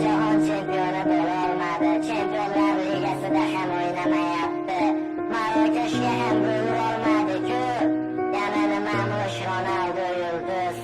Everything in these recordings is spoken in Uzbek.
jahon chempioni bo'la olmadi. Chempionlar ligasida ham o'ynamayapti. Marokashga ham bo'la olmadi-ku. Yana nima Ronaldo yulduz.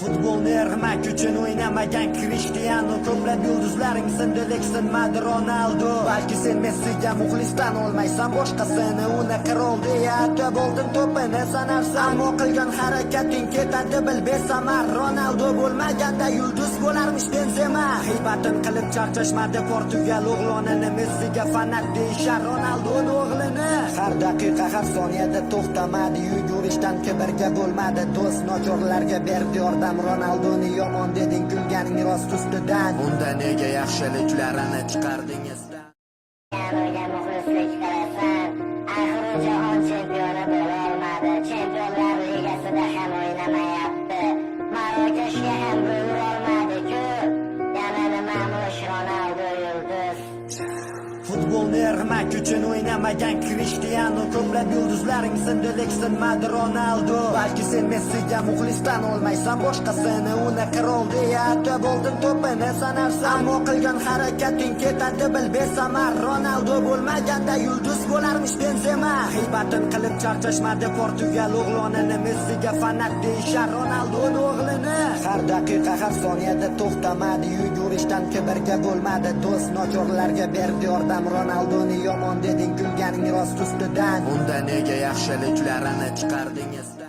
Futbolni ermak uchun o'ynamagan Cristiano, ko'plab yulduzlaring sindi sinmadi Ronaldo. Balki sen Messiga muxlisdan olmaysan, boshqasini uni qirol deya atab oldin to'pini sanarsan. Ammo qilgan harakating ketadi bil besamar. Ronaldo bo'lmaganda yulduz bo'larmish Benzema. G'iybatin qilib charchashmadi Portugal o'g'lonini, Messiga fanat deyishar Ronaldoning o'g'lini. Har daqiqa har soniyada to'xtamadi, yugurishdan kibrga bo'lmadi do'st. Nochorlarga berdi yordam, Ronaldoni yomon deding kulganing rost ustidan. Unda nega yaxshiliklarini chiqarding esdan? Yana muxlislik qilasan, axir u jahon chempioni bo'la olmadi. Chempionlar ligasida ham o'ynamayapti. Marokashga ham bo'la olmadi-ku. Yana nima Ronaldo yulduz. Futbolni ermak uchun o'ynamagan Cristiano, ko'plab yulduzlaring sindi sinmadi Ronaldo. Balki sen Messiga muxlisdan olmaysan, boshqasini uni qirol deya atab oldin to'pini sanarsan. Ammo qilgan harakating ketadi bil besamar. Ronaldo bo'lmaganda yulduz bo'larmish Benzema. G'iybatin qilib charchashmadi Portugal o'g'lonini, Messiga fanat deyishar Ronaldoning o'g'lini. Har daqiqa har soniyada to'xtamadi, yugurishdan kibrga bo'lmadi do'st. Nochorlarga berdi yordam, Ronaldoni yomon deding kulganing rost ustidan. Unda nega yaxshiliklarini chiqarding esdan?